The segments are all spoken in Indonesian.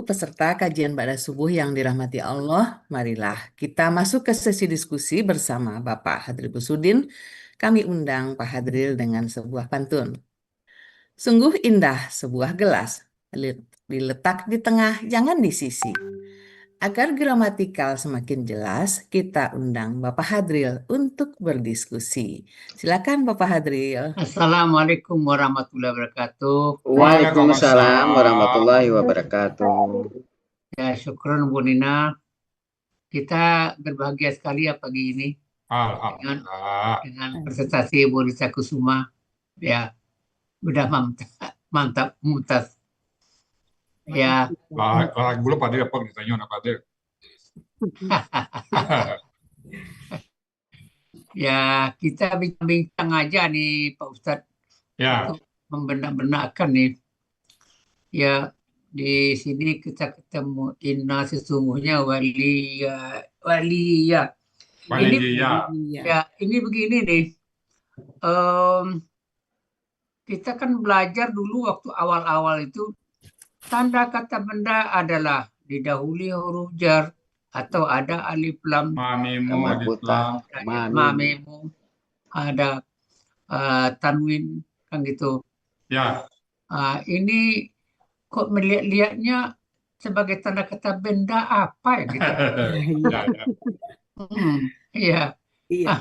peserta kajian pada subuh yang dirahmati Allah, marilah kita masuk ke sesi diskusi bersama Bapak Hadril Busudin. Kami undang Pak Hadril dengan sebuah pantun. Sungguh indah sebuah gelas, diletak di tengah, jangan di sisi. Agar gramatikal semakin jelas, kita undang Bapak Hadril untuk berdiskusi. Silakan Bapak Hadril. Assalamualaikum warahmatullahi wabarakatuh. Waalaikumsalam warahmatullahi wabarakatuh. Ya, syukron Bu Nina. Kita berbahagia sekali ya pagi ini Alhamdulillah. dengan presentasi Bu Risa Kusuma. Ya, udah mantap, mumtaz. Ya, Lagu lo pada apa ditanya apa ada? ya kita bincang-bincang aja nih Pak Ustadz Ya, untuk membenak-benakkan nih. Ya, di sini kita ketemu inna sesungguhnya waliya. Waliyya. Ya, ini begini nih. Kita kan belajar dulu waktu awal-awal itu tanda kata benda adalah didahului huruf jar atau ada alif lam Mamimu alif lam. mamimu, ada tanwin kan gitu. Ya, Ini kok melihat-lihatnya sebagai tanda kata benda apa ya gitu. ya, ya. Iya. Iya.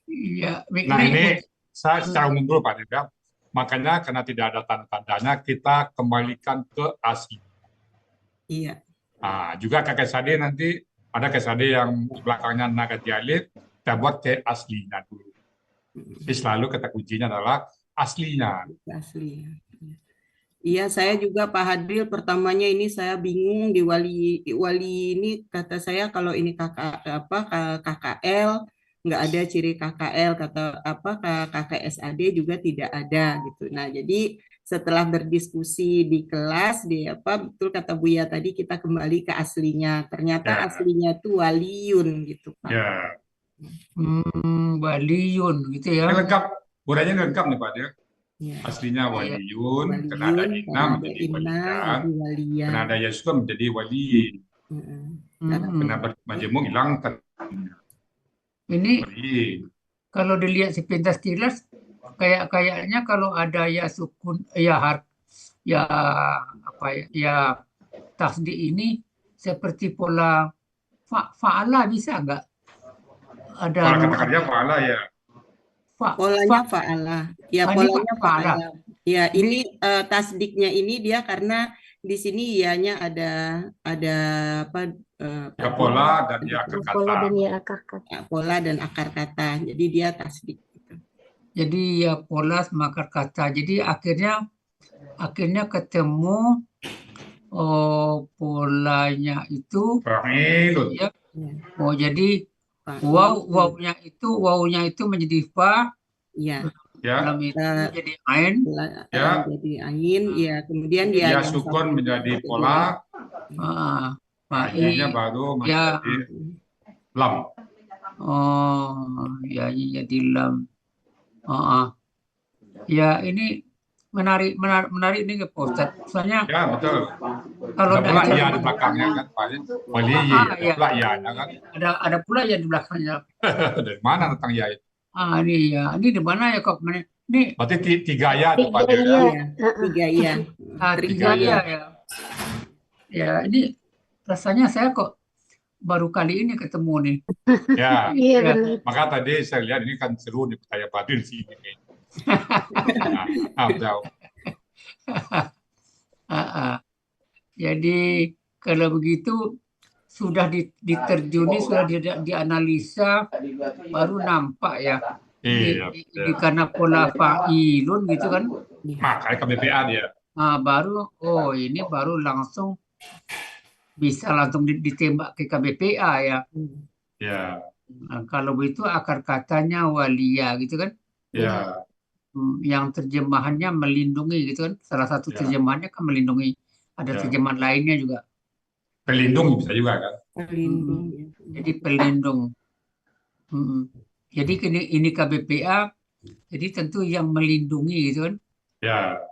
Iya. Nah ini saya secara umum dulu Pak Dirga. Makanya karena tidak ada tanda-tandanya kita kembalikan ke asli. Iya. Nah, juga kakek sade nanti ada kakek sade yang belakangnya nagati alif, kita buat ke aslinya dulu. Jadi selalu kata kuncinya adalah aslinya. Asli. Iya, saya juga Pak Hadril pertamanya ini saya bingung di wali ini kata saya kalau ini KKL nggak ada ciri KKL kata KKSAD juga tidak ada gitu. Nah, jadi setelah berdiskusi di kelas betul kata Buya tadi kita kembali ke aslinya. Ternyata Ya. aslinya itu waliun gitu, Pak. Ya. Waliyun gitu ya. Ini lengkap, budayanya lengkap nih Pak Dirga. Ya. Aslinya waliyun, karena ada Waliun, inna menjadi waliyan, waliyan. karena ada yasuka menjadi wali, karena majemuk hilang Ini wali. kalau dilihat sepintas kilas kayaknya kalau ada ya sukun ya tasdi ini seperti pola fa'ala bisa nggak? Ada Kalau kata kerja fa'ala ya. Polanya fa'ala. Ya, ini polanya fa'ala. fa'ala. Ya, ini tasdiknya ini dia karena di sini ianya ada apa Ya pola dan ya akar kata. ya, pola dan akar kata. Jadi dia tasdik gitu. Jadi ya pola sama akar kata. Jadi akhirnya ketemu polanya itu Fa'ilun. ya. Oh, jadi wawunya itu menjadi fa. Ya. Ya. Lam itu jadi ain. Ya. Jadi ain, ya. Kemudian dia Ya sukun menjadi pola. Akhirnya baru menjadi lam. Oh, ya jadi lam. Ya ini menarik nih Pak Ustadz. Soalnya Ya betul. kalau ada pula iya di belakangnya kan Pak. Wali ada pula iya kan. Ada pula ya di belakangnya. Dari mana tentang ya itu? Ini di mana ya kok? Ini berarti tiga ya tuh Pak. Tiga ya. Tiga ya. Ya ini rasanya saya kok baru kali ini ketemu nih. Ya. Ya. Maka tadi saya lihat ini kan seru nih pertanyaan Pak di sini. Jadi kalau begitu sudah diterjuni, sudah dianalisa, baru nampak ya. Ini karena pola fa'ilun gitu kan. Makanya KBPA dia. Baru ini baru langsung bisa langsung ditembak ke KBPA ya. Ya. Kalau begitu akar katanya walia gitu kan. Ya. Yang terjemahannya melindungi gitu kan. Salah satu terjemahannya kan melindungi. Ada terjemahan lainnya juga. Pelindung bisa juga kan. Pelindung. Jadi pelindung. Jadi ini KBPA. Jadi tentu yang melindungi gitu kan. Ya.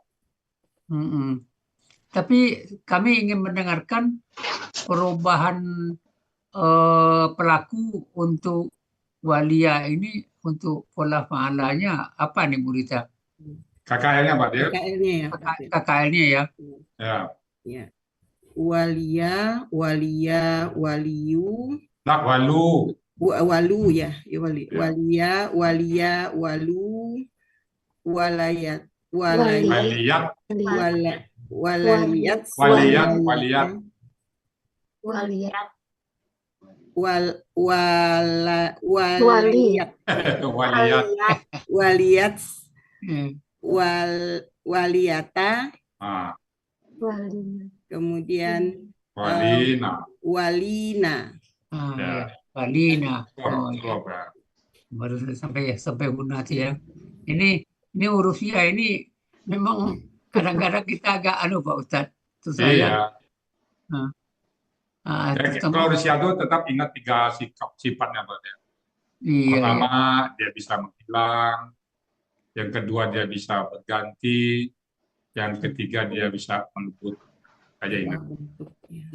Tapi kami ingin mendengarkan perubahan pelaku untuk walia ini, untuk pola fa'alanya apa nih Bu Rita? KKL-nya Pak Dir. KKL-nya ya, Pak. KKL-nya ya. Ya. Ya. Walia, walia, waliyu, Nah, walu. walu ya, wali, Ya. walia, walia, walu, walayat, walayat, Waliyat. walayat, Waliyat. Waliyat. walayat, Waliyat. waliyat, Hmm. waliyata, Ah, kemudian walina. walina. Ya. Walina. Oh, Ya. ya. Baru sampai Gunati ya. Ini urusia ini memang kadang-kadang kita agak Pak Ustadz. Itu saya. Iya. Kalau Rusia itu tetap ingat 3 sifatnya Pak Dir. Iya, Pertama, dia bisa menghilang. Yang kedua, dia bisa berganti. Yang ketiga, dia bisa melebut. Aja ingat.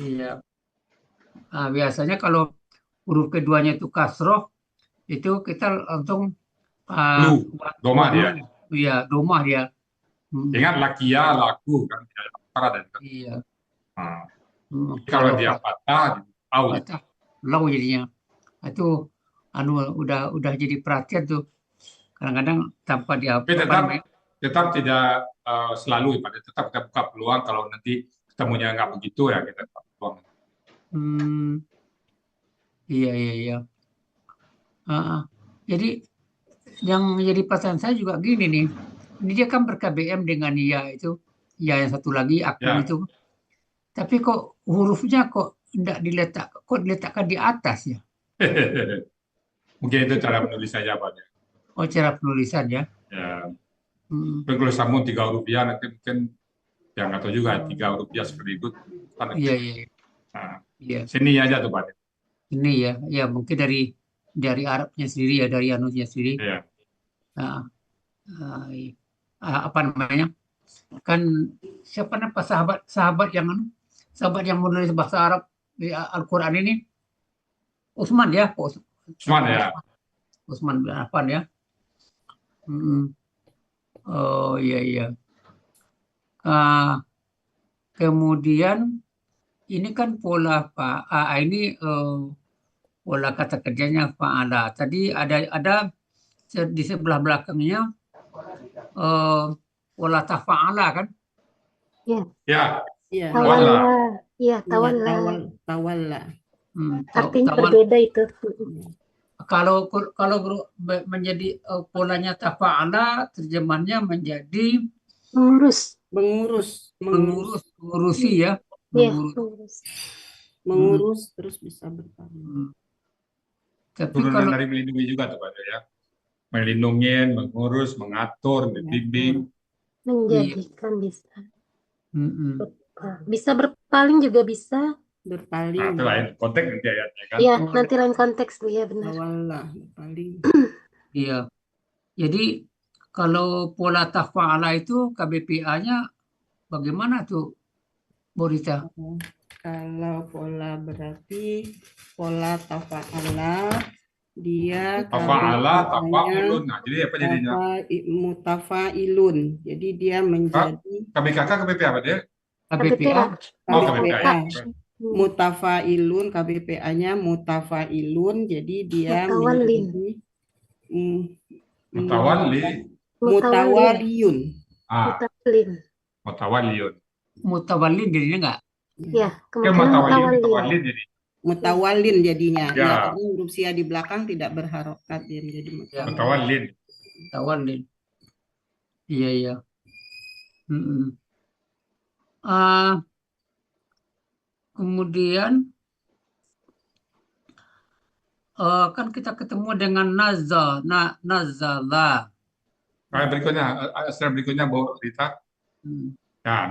iya. Biasanya kalau huruf keduanya itu kasroh, itu kita langsung Domah dia. Iya, domah dia. Ingat lakia, laku kan tidak ada kan. Iya. Nah, kalau dia patah, out. Patah, lau jadinya. Itu udah jadi perhatian tuh. Kadang-kadang tanpa dia Tapi tetap tidak selalu Pak. Tetap kita buka peluang kalau nanti ketemunya nggak begitu ya kita buka peluang. Iya. Jadi yang menjadi pertanyaan saya juga gini nih. Ini dia kan ber-KBM dengan ya itu, ya yang satu lagi akun Ya. itu. Tapi kok hurufnya kok diletakkan di atas ya? Mungkin itu cara menulis saya Pak. Oh, cara penulisan ya. Ya. Tapi kalau sambung 3 huruf ya nanti mungkin yang nggak tahu juga 3 huruf ya seperti itu. Iya. Nah, Iya. sini aja tuh Pak. Ini ya mungkin dari Arabnya sendiri ya, dari anunya sendiri. Iya. Apa namanya? Kan siapa nama sahabat yang menulis bahasa Arab di Al-Quran ini? Utsman ya, Utsman ya. Utsman bin Affan ya. Oh iya. Kemudian ini kan pola ini pola kata kerjanya fa'ala. Tadi ada di sebelah belakangnya pola tafa'ala kan? Ya. Iya. Tawalla. Iya, tawalla. Tawalla. Artinya berbeda itu. Kalau menjadi polanya tafa'ala, terjemahannya menjadi mengurusi ya. Mengurus terus bisa bertanggung. Tapi Turunan kalau dari melindungi juga tuh Pak ya. Melindungi, mengurus, mengatur, membimbing. Menjadikan bisa. Bisa berpaling juga bisa. Berpaling. Nah, itu lain konteks nanti ayatnya kan. Iya, nanti lain konteks tuh ya benar. Tawalla, berpaling. Iya. Jadi kalau pola tafa'ala itu KBPA-nya bagaimana tuh, Bu Rita? Kalau pola berarti pola tafa'ala dia Tafa'ala, tafa'ulun. Nah, jadi apa jadinya? Mutafa'ilun. Jadi dia menjadi KBKK, KBP apa dia? KBPA. Oh, KBPA. Mutafa'ilun, KBPA-nya mutafa'ilun. Jadi dia menjadi mutawaliyun. Mutawallin jadinya enggak? Ya, mutawallin jadi. Mutawallin jadinya. Ya. Ya, karena huruf sia di belakang tidak berharokat dia menjadi Mutawallin. Mutawallin. Iya. Kemudian kan kita ketemu dengan nazala. Berikutnya Bu Rita. Ya,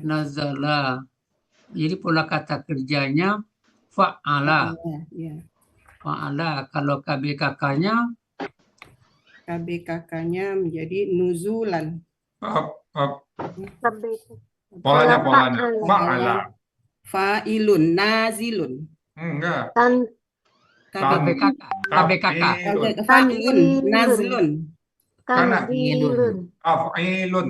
Nazala. Jadi pola kata kerjanya fa'ala. Ya. Fa'ala. Kalau KBKK-nya? KBKK-nya menjadi nuzulan. Polanya Pola fa'ala. Fa'ilun, nazilun. Enggak. KBKK. KBKK. Taf'ilun. Fa'ilun, nazlun. Tanzilun. Taf'ilun.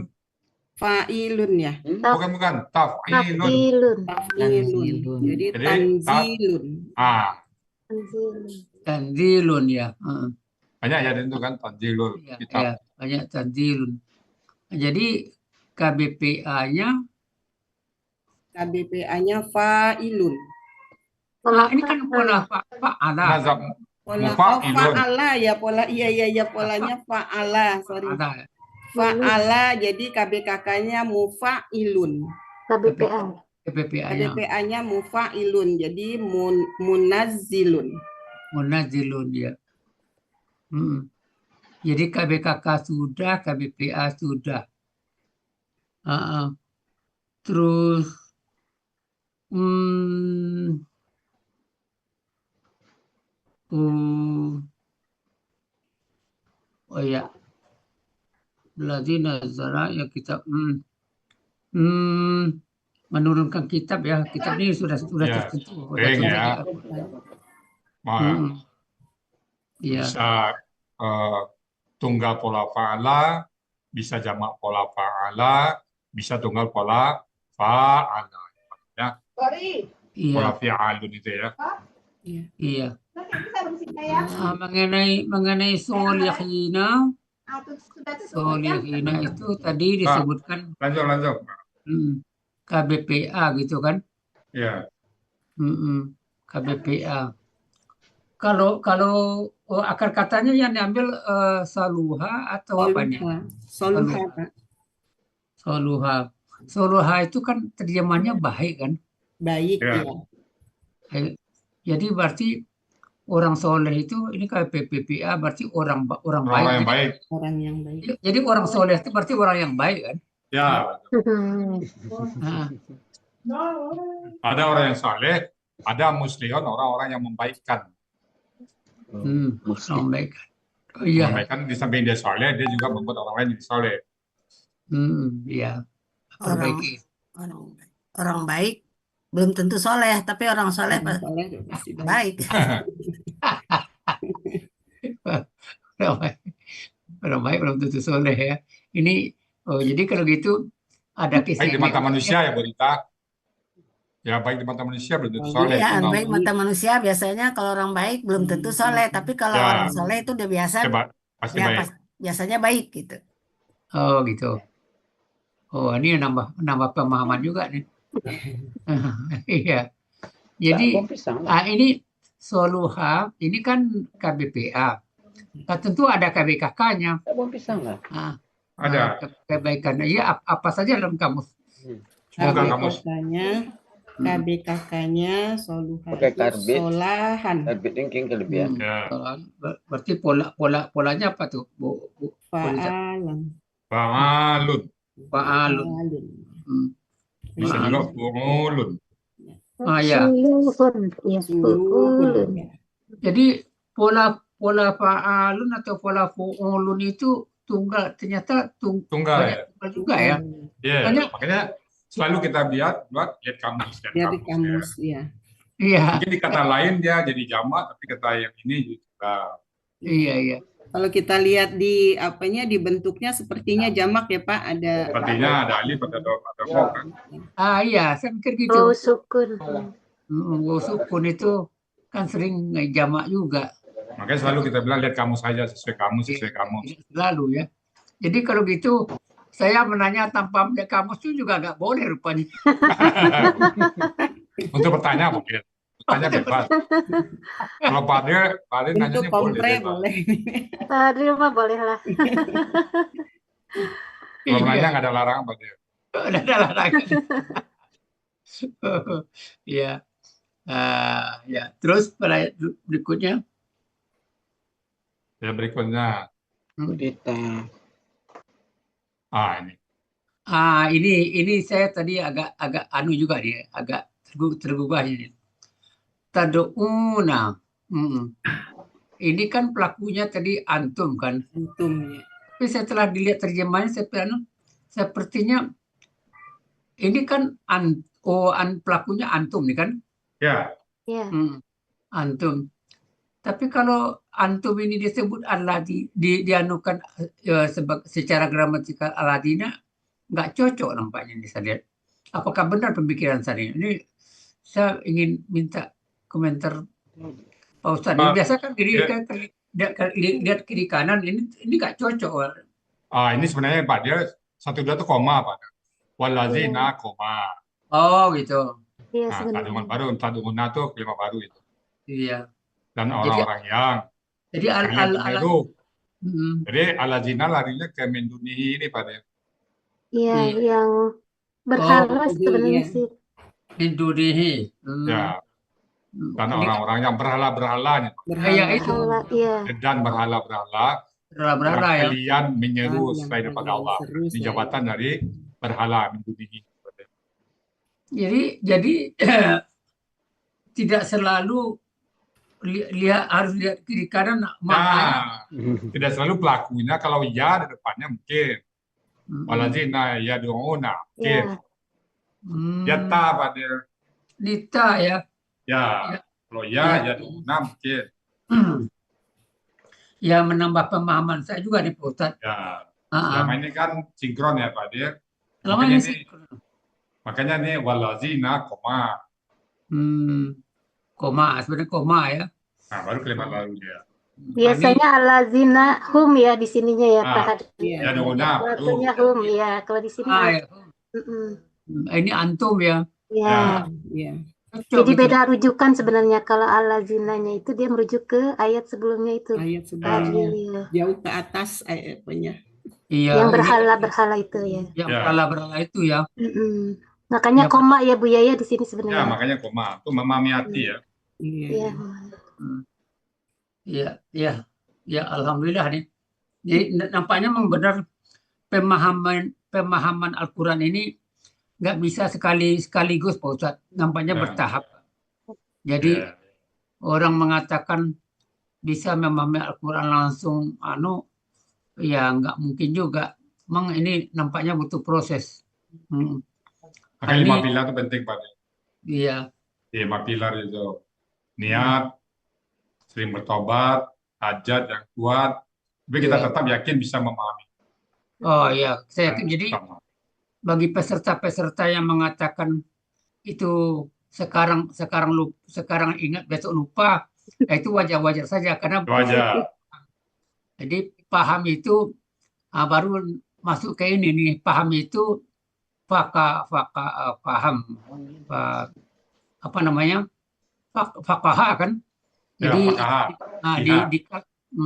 Fa'ilun ya. Bukan. Taf'ilun. Tafilun. Taf'ilun. Jadi Jadi, tanzilun. Tanzilun. Tanzilun ya. Banyak ya itu kan tanzilul Iya, kitab. iya, banyak tanzilun. Jadi KBPA-nya, KBPA-nya fa'ilun. ini kan pola fa'ala. Nazam Pola mufa'ilun. fa'ala ya, pola iya polanya fa'ala, sorry. Ada. Fa'ala, jadi KBKK-nya mufa'ilun. KBPA. KBPA-nya KBPA-nya mufa'ilun, jadi munazzilun. munazilun ya. Jadi KBKK sudah, KBPA sudah. Terus oh ya, Lazina Zara ya kitab menurunkan kitab ya. Kitab ini sudah Ya, tertentu. sering ya. Iya. Bisa tunggal pola fa'ala, bisa jamak pola fa'ala, bisa tunggal pola fa'ala. Ya. Pola Iya. fi'alun itu ya. Iya. Mengenai solihina itu tadi disebutkan Lanjut. KBPA gitu kan? Ya. KBPA. Kalau akar katanya yang diambil saluha atau apanya? Soluha, Pak. Soluha itu kan terjemahnya baik kan? Baik Ya. ya. Jadi berarti orang soleh itu ini kayak PPPA berarti orang baik. Orang yang baik. Orang yang baik. Jadi orang soleh itu berarti orang yang baik kan? Ya. Nah, Ada orang yang saleh, ada muslihun, orang-orang yang membaikkan. orang baik. Oh, iya. Membaikkan di samping dia saleh, dia juga membuat orang lain jadi saleh. Iya. Perbaiki. Orang baik belum tentu soleh, tapi orang soleh Pasti baik. Orang baik belum tentu soleh ya. Ini jadi kalau gitu ada kisah. Baik di mata manusia ya, Bu Rita. Ya, baik di mata manusia belum tentu soleh. Iya, Itu baik mata manusia biasanya kalau orang baik belum tentu soleh, tapi kalau Ya. orang soleh itu udah biasa, pasti ya baik. biasanya baik gitu. Oh gitu. Oh ini nambah pemahaman juga nih. Iya. Jadi ini soluha ini kan KBPA. Nah, tentu ada KBKK-nya. Ada. Kebaikan. Iya, apa saja dalam kamus? KBKK-nya soluha Pakai itu karbit. solahan. Karbit thinking kelebihan. Ya. Berarti polanya apa tuh? Fa'alan. Fa'alun. Fa'alun. Bisa juga fu'ulun. Ya. Suluhun. Jadi pola fa'alun atau pola fu'ulun itu tunggal, ternyata Tunggal ya. tunggal juga ya. Ya, makanya selalu kita lihat kamus. Dari kamus ya. Iya. Mungkin di kata lain dia jadi jamak, tapi kata yang ini juga. Iya. Kalau kita lihat di di bentuknya sepertinya jamak ya Pak, ada. Sepertinya ada alif, ada mo kan. Iya, saya mikir gitu. Waw sukun. Waw sukun itu kan sering jamak juga. Makanya selalu kita bilang lihat kamus saja, sesuai kamus. Selalu ya. Jadi kalau gitu saya menanya tanpa melihat kamus itu juga nggak boleh rupanya. Untuk bertanya mungkin. Bertanya bebas. Kalau Padre nanya boleh. Padre mah boleh lah. Kalau menanya nggak ada larangan Padre. Nggak ada larangan. Ya. Ya. Terus berikutnya. Ya berikutnya. Kita. Ini saya tadi agak juga dia, agak tergugah ini. Tad'una. Ini kan pelakunya tadi antum kan? Antum ya. Tapi setelah dilihat terjemahannya sepertinya ini kan pelakunya antum nih kan? Ya, Ya. Antum. Tapi kalau antum ini disebut alladzi dianukan secara gramatikal alladina, nggak cocok nampaknya ini saya lihat. Apakah benar pemikiran saya ini? Saya ingin minta komentar Pak Ustadz. Biasa kan lihat kiri kanan, ini nggak cocok. ini sebenarnya Pak, dia 1 2 itu koma Pak. Walazina koma. Oh gitu. Iya Nah, sebenarnya. tadunguna tuh kalimat baru itu. Iya. Dan orang-orang yang Jadi kalian itu. Jadi alazina larinya ke mendunihi ini Pak. Iya, Iya. yang berhala sebenarnya iya. sih. Mendunihi. Ya. Dan Ini orang-orang yang berhala-berhalanya. Iya itu. Berhala, iya. Dan berhala-berhala Berhala ya. kalian menyeru yang selain daripada kalian Allah. seru Ini selain jabatan dari berhala mendunihi. Jadi tidak selalu harus lihat kiri kanan maknanya. Nah, tidak selalu pelakunya. Kalau ya di depannya mungkin. Walazina yad'una mungkin. Iya. Ya ta pada Nita ya. ya. Kalau ya yad'una mungkin. Ya menambah pemahaman saya juga nih Pak Ustadz. Ya. Selama ini kan sinkron ya Pak Dir. Selama Makanya ini Makanya nih walazina koma. Koma, sebenarnya koma ya. Nah, baru kalimat baru dia. Biasanya alazina hum ya di sininya ya Pak Hadi. Ya dona. Maksudnya hum ya. Kalau di sini Ya. Ini antum ya. Ya. Iya. Jadi beda rujukan sebenarnya. Kalau alazinanya itu dia merujuk ke ayat sebelumnya itu. Ayat sebelumnya Iya. jauh ke atas ayatnya. Iya. Yang berhala-berhala itu ya. Yang berhala-berhala itu ya. Makanya koma ya Bu Yaya di sini Ya, sebenarnya. makanya koma. Itu memamiati ya. Iya. Iya. Ya, alhamdulillah nih. Jadi nampaknya memang benar pemahaman Al-Quran ini nggak bisa sekaligus Pak Ustadz. Nampaknya bertahap. Jadi orang mengatakan bisa memahami Al-Quran langsung ya nggak mungkin juga. Memang ini nampaknya butuh proses. Makanya 5 pilar itu penting Pak. Iya. 5 pilar itu. Niat, sering bertobat, hajat yang kuat. Tapi kita tetap yakin bisa memahami. Oh iya, saya yakin. Jadi bagi peserta-peserta yang mengatakan itu sekarang ingat besok lupa, itu wajar-wajar saja karena wajar. Jadi paham itu baru masuk ke ini nih, paham itu paham apa namanya faqaha kan. Jadi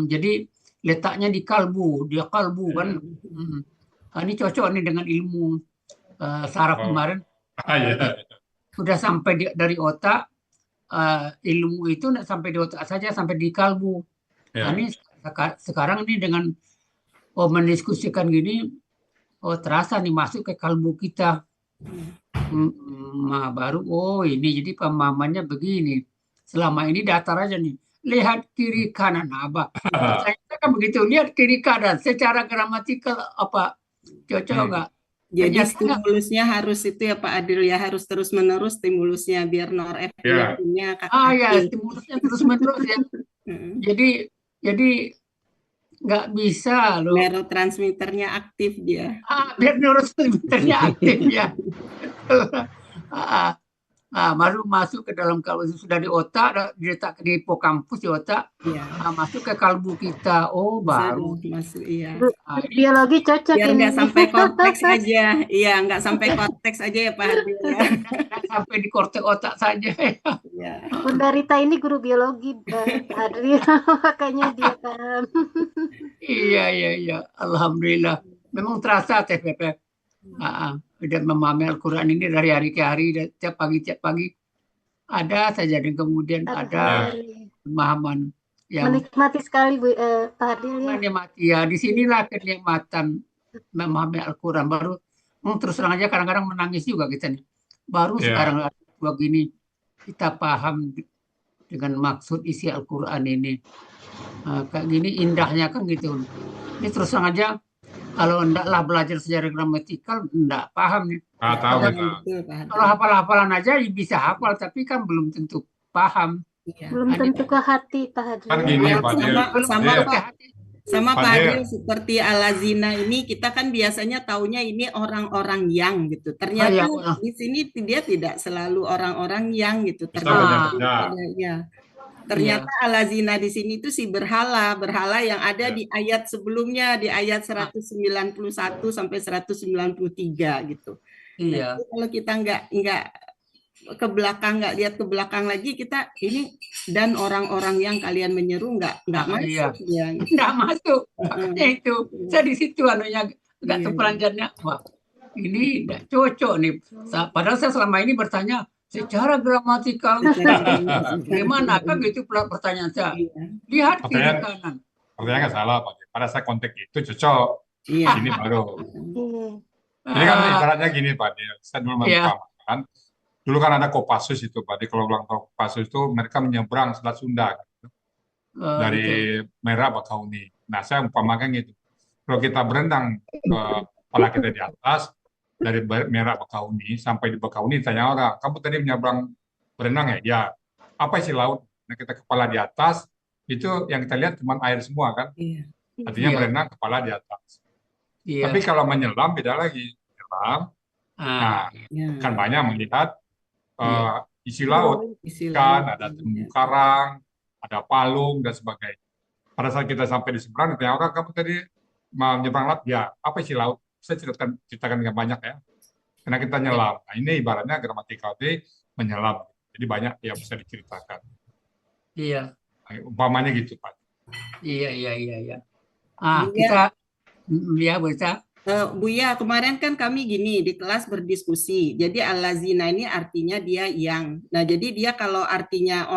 jadi letaknya di kalbu, dia kalbu kan. Ini cocok nih dengan ilmu saraf kemarin. Sudah sampai dari otak, ilmu itu nggak sampai di otak saja, sampai di kalbu. Ini sekarang ini dengan mendiskusikan gini, terasa nih masuk ke kalbu kita. Baru ini jadi pemahamannya begini. Selama ini datar aja nih. Lihat kiri kanan apa? Saya kan begitu, lihat kiri kanan secara gramatikal apa cocok nggak? Jadi stimulusnya harus itu ya Pak Adil ya, harus terus menerus stimulusnya biar norepinefrinnya stimulusnya terus menerus ya. Jadi nggak bisa loh. Neurotransmitternya aktif dia. Biar neurotransmitternya aktif ya. Baru masuk ke dalam kalbu, sudah di otak, diletak di hipokampus di otak, masuk ke kalbu kita. Oh baru masuk, iya. Biologi cocok biar ini. nggak sampai korteks aja, nggak sampai korteks aja ya Pak Hadil ya. Sampai di korteks otak saja. Bunda Rita ini guru biologi Pak Hadil, makanya dia paham. Iya, alhamdulillah. Memang terasa TPP. Dan memahami Al-Quran ini dari hari ke hari, tiap pagi ada saja, dan kemudian ada pemahaman yang menikmati sekali Pak Hadil ya. Menikmati ya, disinilah kenikmatan memahami Al-Quran. Baru terus terang aja kadang-kadang menangis juga kita nih. Baru sekarang begini kita paham dengan maksud isi Al-Quran ini. Kayak gini indahnya kan gitu. Ini terus terang aja Kalau ndaklah belajar sejarah gramatikal, ndak paham nih. Nggak tahu Kalau kita. Betul, Pak kalau Hadri. hafal-hafalan aja bisa hafal, tapi kan belum tentu paham. Iya. Belum Hanya tentu ke hati, Pak Hadri. Kan gini, Ya, Pak Dil. sama belum Pak. ke hati. Sama Pak Fadil. Adil, seperti Al-Lazina ini kita kan biasanya taunya ini orang-orang yang gitu. Ternyata iya. di sini dia tidak selalu orang-orang yang gitu. Bisa Tergantung beda-beda. pada ya. Ternyata Al-Lazina di sini itu si berhala yang ada Ya. di ayat sebelumnya, di ayat 191 sampai 193 gitu. Iya. Nah, kalau kita nggak ke belakang, nggak lihat ke belakang lagi, kita ini dan orang-orang yang kalian menyeru nggak masuk Iya. ya. Nggak masuk. Makanya itu. Saya di situ anunya nggak Iya. terperanjatnya. Wah, ini nggak cocok nih. Padahal saya selama ini bertanya secara gramatikal. Gimana kan gitu pertanyaan saya. Lihat kiri kanan. Pertanyaan nggak salah, Pak Dil. Pada saat konteks itu cocok. Iya. Ini baru. Iya. Jadi kan ibaratnya gini, Pak Dil. Saya dulu Iya. memahamkan. Dulu kan ada Kopassus itu, Pak Dil. Kalau ulang tahun Kopassus itu mereka menyeberang Selat Sunda dari Merah Bakauni. Nah, saya umpamakan gitu. Kalau kita berenang kepala kita di atas dari Merah Bakauni sampai di Bakauni, tanya orang, kamu tadi menyeberang berenang ya? Ya. Apa isi laut? Nah, kita kepala di atas, itu yang kita lihat cuma air semua kan? Iya. Artinya Iya. berenang kepala di atas. Iya. Tapi kalau menyelam beda lagi. Menyelam, nah, Ya. kan banyak melihat Iya. isi laut, Isi ikan, laut. ada terumbu karang, ada palung dan sebagainya. Pada saat kita sampai di seberang, ditanya orang, kamu tadi mau nyebrang laut? Ya, apa isi laut? Saya ceritakan dengan banyak ya. Karena kita nyelam. Nah, ini ibaratnya gramatikal itu menyelam. Jadi banyak yang bisa diceritakan. Iya. Nah, umpamanya gitu, Pak. Iya. Buya. Kita ya bisa. Buya, kemarin kan kami gini di kelas berdiskusi. Jadi Al-Lazina ini artinya dia yang. Nah, jadi dia kalau artinya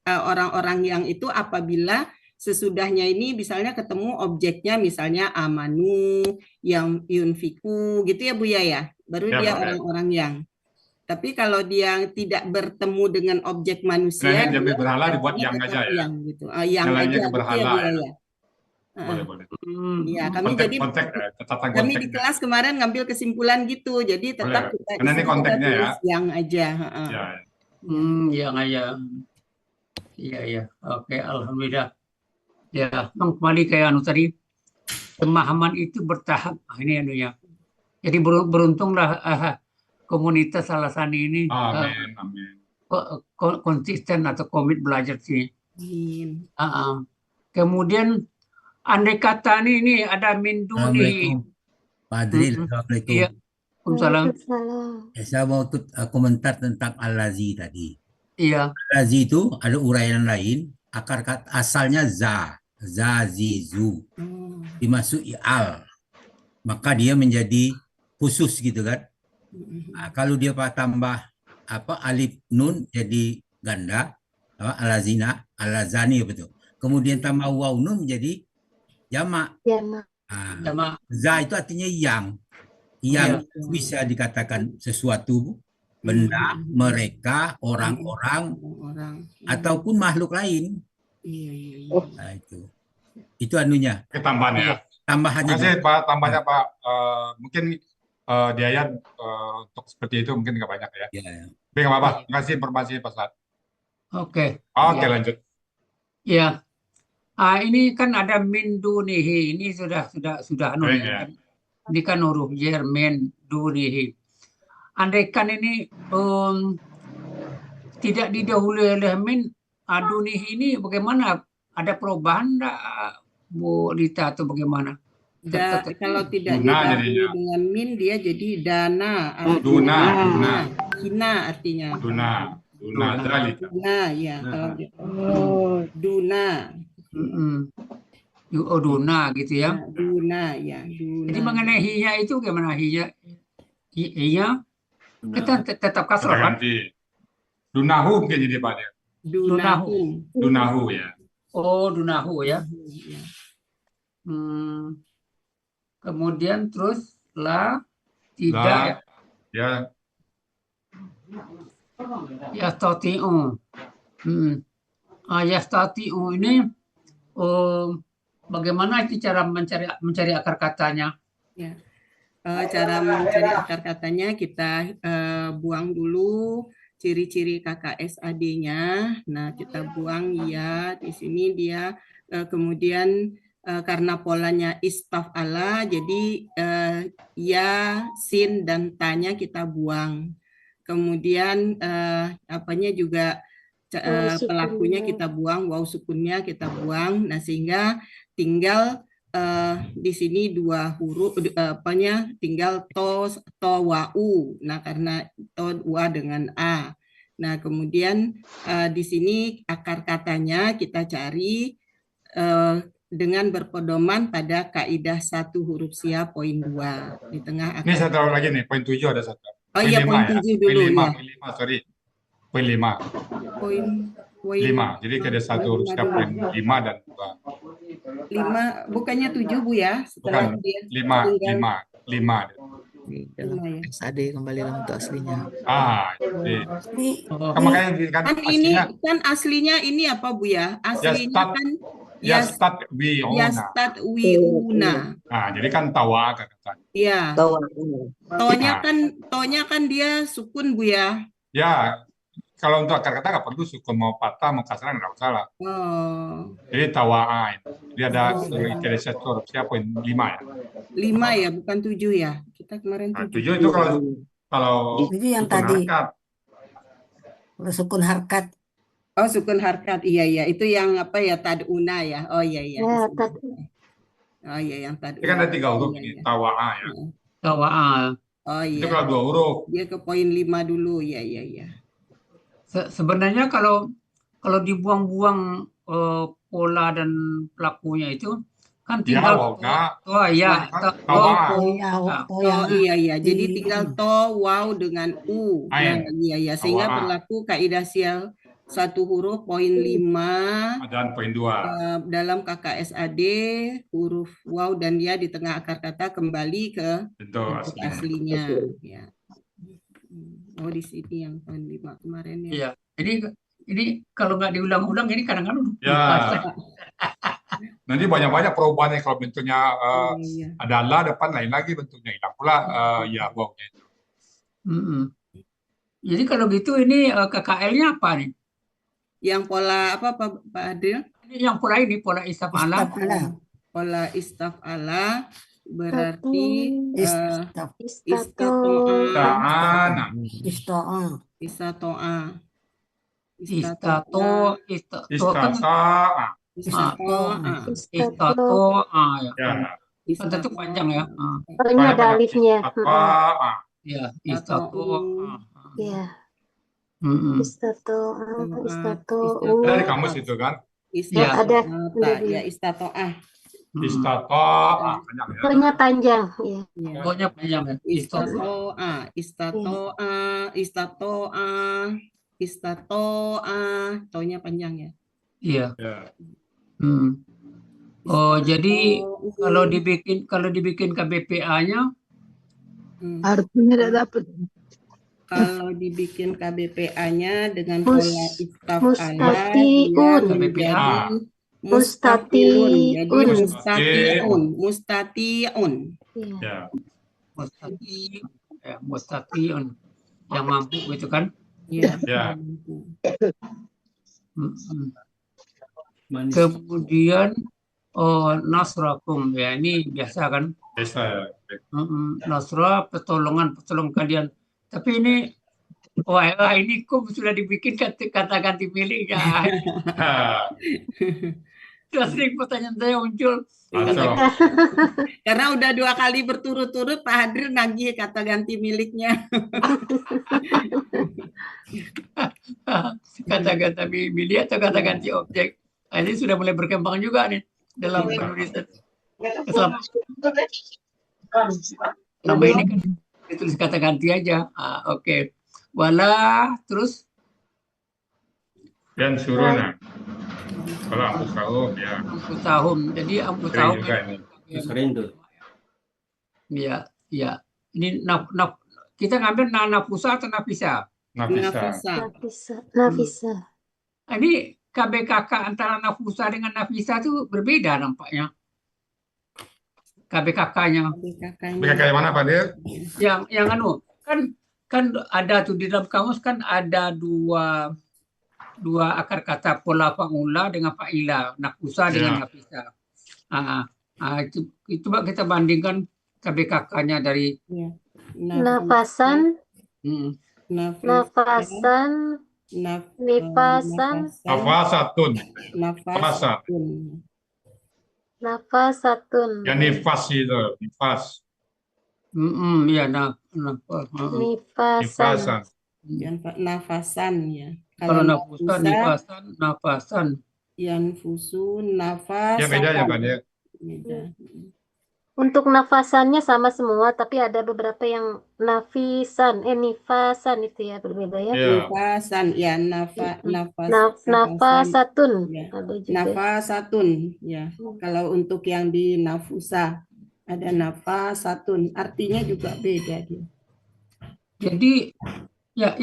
orang-orang yang itu apabila sesudahnya ini misalnya ketemu objeknya misalnya amanu, yang yunfiku gitu ya Buya ya. Baru Ya, dia Pak. orang-orang yang. Tapi kalau dia tidak bertemu dengan objek manusia, Nah, dia berhala dibuat artinya yang tetap aja ya. yang gitu. Yang Yang lainnya aja ke gitu berhala ya Buya ya. ya. Boleh. Iya, kami jadi Catatan kami di konteksnya. kelas kemarin ngambil kesimpulan gitu. Jadi tetap Boleh. kita Karena ini konteksnya ya. tulis yang aja. Ya. Yang aja. Iya. Oke, alhamdulillah. Ya, kembali ke anu tadi. Pemahaman itu bertahap. Ini anunya. Jadi beruntunglah komunitas Al-Lazani ini Amin. konsisten atau komit belajar sih. Amin. Kemudian andai kata ini ada min duni. Assalamualaikum, Pak Adril. Assalamualaikum. Iya. Waalaikumsalam. Saya mau ikut komentar tentang Al-Lazi tadi. Iya. Al-Lazi itu ada uraian lain, akar kata asalnya zizu, dimasuki al, maka dia menjadi khusus gitu kan. Nah, kalau dia tambah alif nun jadi ganda, Al-Lazina, Al-Lazani betul. Kemudian tambah waw nun menjadi jamak. Jamak. Za itu artinya yang bisa dikatakan sesuatu, benda, mereka, orang-orang, ataupun makhluk lain. Nah, itu anunya. Tambahannya ya. Tambahannya. Terima kasih Pak. Tambahnya Pak. Mungkin di ayat untuk seperti itu mungkin nggak banyak ya. Tapi nggak apa-apa. Terima kasih informasi Pak Ustadz. Oke. Lanjut. Ya. Ini kan ada min dunihi. Ini sudah anu ya. Ini kan huruf jar min dunihi. Andaikan ini tidak didahului oleh min dunihi ini bagaimana? Ada perubahan enggak Bu Lita atau bagaimana? Kalau tidak didahului dengan min dia jadi dana. Duna. Hina artinya. Duna Ya. Duna. Duna gitu ya. Duna ya. Jadi mengenai hiya itu gimana hiya? Hiya kita tetap kasroh kan? Dunahu mungkin jadi Pak. Dunahu ya. Oh, dunahu ya. Kemudian terus tidak ya. Yastati'u. Yastati'u ini bagaimana itu cara mencari akar katanya? Ya. Cara mencari akar katanya kita buang dulu ciri-ciri KKSAD-nya. Nah, kita buang ya di sini dia kemudian karena polanya istaf'ala jadi ya, sin dan tanya kita buang. Kemudian apanya juga pelakunya kita buang, waw sukunnya kita buang. Nah, sehingga tinggal di sini dua huruf apanya tinggal to wa u. Nah, karena to wa dengan a. Nah, kemudian di sini akar katanya kita cari dengan berpedoman pada kaidah satu huruf siap poin 2 di tengah akar. Ini saya tahu lagi nih, poin 7 ada satu. Oh iya, poin 7 dulu ya. Poin 5, sorry. Poin 5. Poin 5. Jadi ada satu huruf siap poin 5 dan 2. 5 bukannya 7 Bu ya? Setelah Bukan, dia 5. Dalam SAD kembali dalam bentuk aslinya. Jadi. Ini Makanya kan ini aslinya kan aslinya ini apa Bu ya? Aslinya kan Yastat wi'una. Yastat wi'una. Nah, jadi kan tawa kata. Iya. Tonya kan dia sukun Bu ya. Ya, kalau untuk akar kata nggak perlu sukun, mau patah mau kasrah nggak salah. Oh. Jadi tawa'a. Jadi ada kira-kira huruf siap poin 5 ya. 5 ya, bukan 7 ya. Kita kemarin 7. 7 itu kalau itu yang sukun tadi harkat. sukun harkat. Oh, sukun harkat. Iya, itu yang apa ya, tad'una ya. Oh iya. Ya, Oh iya, yang tad'una. Ini kan ada 3 huruf ini, tawa'a ya. Tawa'a. Oh Itu iya. kalau 2 huruf. Dia ke poin 5 dulu. Iya. Sebenarnya kalau dibuang-buang pola dan pelakunya itu kan tinggal iya. Jadi tinggal to, waw dengan u. Nah, iya. Sehingga berlaku kaidah sial satu huruf poin 5 dan poin 2 dalam KKSAD huruf waw dan ya di tengah akar kata kembali ke bentuk aslinya. Ya. Oh, di sini yang poin 5 kemarin ya. Iya. Ini kalau nggak diulang-ulang ini kadang-kadang ya. Nanti banyak-banyak perubahannya kalau bentuknya ada la depan lain lagi bentuknya, hilang pula ya wawnya itu. Jadi kalau gitu ini KKL-nya apa nih? Yang pola apa Pak Adil? Ini yang pola ini, pola istaf'ala. Pola istaf'ala berarti Itu panjang ya. Ini ada alifnya. Ya, istato'a. Ya. Dari kamus itu kan? Ada. Ya, istato'ah. Istato'a. Pokoknya panjang. Ya. Pokoknya panjang ya. Istato'a. Tonya panjang ya. Iya. Oh, jadi kalau dibikin KBPA-nya artinya tidak dapat. Kalau dibikin KBPA-nya dengan pola istaf'ala mustatiun yang mampu gitu kan? Iya. Kemudian nasrakum ya, ini biasa kan? Biasa. Nasra pertolongan kalian. Tapi ini ini kok sudah dibikin kata ganti milik ya. Sering pertanyaan saya muncul. Karena udah 2 kali berturut-turut Pak Hadril nagih kata ganti miliknya. Kata ganti milik atau kata ganti objek. Ini sudah mulai berkembang juga nih dalam penulisan. Selama ini kan ditulis kata ganti aja. Oke. Wala terus dan suruna. Kalau ampusahum ya. Ampusahum. Jadi ampusahum sering tuh. Iya. Ini kita ngambil nafusa atau nafisa? Nafisa. Ini KBKK antara nafusa dengan nafisa itu berbeda nampaknya. KBKK-nya. BKK yang mana Pak Dir? Yang anu kan ada tuh di dalam kamus kan ada dua akar kata, pola faula dengan faila, nakusa dengan nafisa. Coba kita bandingkan KBKK-nya dari Nafasan, nafasan, nifasan, Nafasatun. nafasatun, Ya nifas itu, nifas. Ya, nifasan. Nafasan ya. Kalau nafusa, nifasan, nafasan. Yanfusu, nafasan. Ya beda ya Pak Dir. Beda. Untuk nafasannya sama semua, tapi ada beberapa yang nifasan itu ya berbeda ya. Nafasan ya, Nafasatun ya. ada juga. Nafasatun ya. Kalau untuk yang di nafusa ada nafasatun, artinya juga beda dia. Jadi ya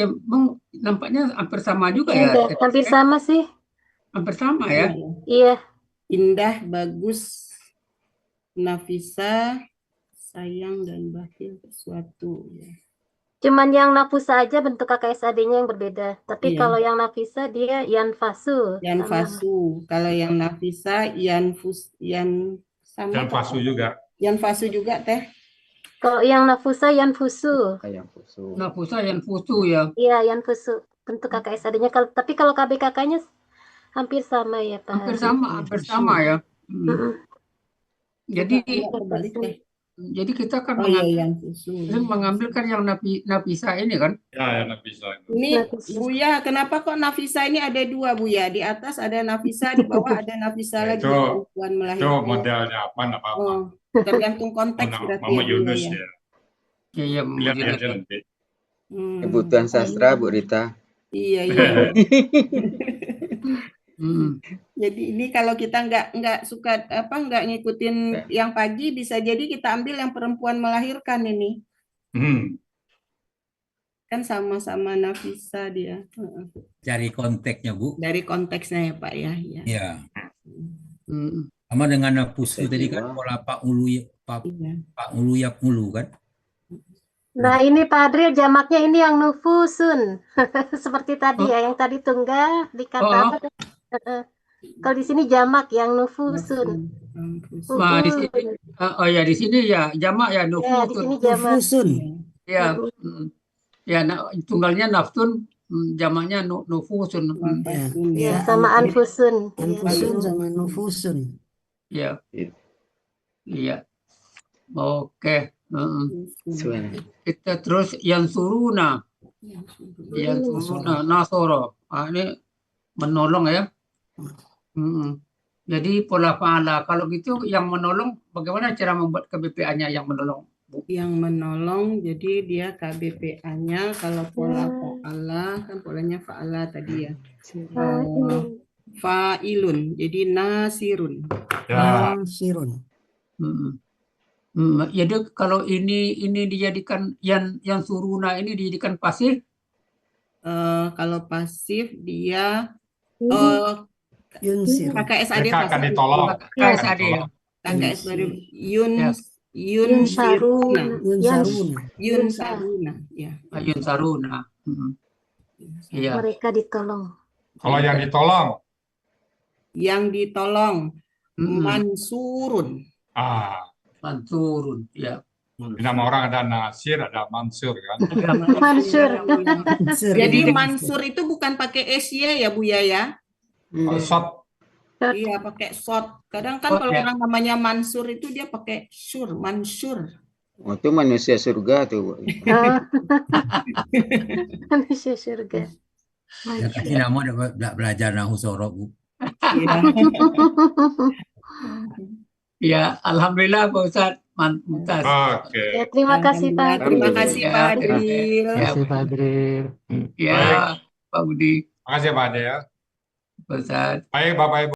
nampaknya hampir sama juga ya. Hampir sama sih. Hampir sama ya. Iya. Indah, bagus, nafisa, sayang dan bakhil sesuatu ya. Cuman yang nafusa aja bentuk KKSAD-nya yang berbeda. Tapi kalau yang nafisa dia yanfasu. Yanfasu. Kalau yang nafisa Yanfasu juga. Yanfasu juga teh. Kalau yang nafusa yanfusu. Nafusa yanfusu ya. Iya, yanfusu. Bentuk KKSAD-nya. Tapi kalau KBKK-nya hampir sama ya Pak. Hampir sama ya. Jadi kita kan mengambilkan yang nafisa ini kan? Ya, nafisa. Ini Buya, kenapa kok nafisa ini ada dua Buya? Di atas ada nafisa, di bawah ada nafisa lagi. Itu modelnya apa? Oh, tergantung konteks berarti. Mama Yunus ya. Iya, lihat aja nanti. Kebutuhan sastra Bu Rita. Iya. Jadi ini kalau kita nggak suka nggak ngikutin yang pagi, bisa jadi kita ambil yang perempuan melahirkan ini. Kan sama-sama nafisa dia. Cari konteksnya Bu. Dari konteksnya ya Pak ya. Iya. Sama dengan nafusu tadi kan pola Pak Ulu Yak Ulu kan. Nah ini Pak Adril jamaknya ini yang nufusun. Seperti tadi ya, yang tadi tunggal dikata apa? Kalau di sini jamak yang nufusun. Nah, di sini di sini ya jamak ya nufusun. Di sini jamak. Ya. Ya, tunggalnya nafsun, jamaknya nufusun. Ya, sama anfusun. Anfusun sama nufusun. Ya. Iya. Oke. Kita terus yang suruna. Nasoro. Ini menolong ya. Jadi pola fa'ala. Kalau gitu yang menolong, bagaimana cara membuat KBPA-nya yang menolong? Yang menolong, jadi dia KBPA-nya kalau pola fa'ala, kan polanya fa'ala tadi ya. Fa'ilun, jadi nasirun. Nasirun. Jadi kalau ini dijadikan yang suruna ini dijadikan pasif. Kalau pasif dia Yunsir. KKSAD akan ditolong. KKSAD ya. KKSAD Yunsaruna. Ya. Yunsaruna. Iya. Mereka ditolong. Kalau yang ditolong? Yang ditolong mansurun. Mansurun, ya. Nama orang ada Nasir, ada Mansur kan? Mansur. Jadi Mansur itu bukan pakai SY ya Buya ya? Sot. Iya pakai shot. Kadang kan kalau orang namanya Mansur itu dia pakai Mansur. Oh, itu manusia surga tuh Bu. Manusia surga. Ya kasih nama udah belajar nahu sorok Bu. Ya, alhamdulillah Pak Ustadz. Mantap. Oke. Ya, terima kasih Pak. Terima kasih Pak Adril. Terima kasih Pak Adril. Ya, Pak Budi. Terima kasih Pak Ade ya. Pak Ustadz. Baik Bapak Ibu.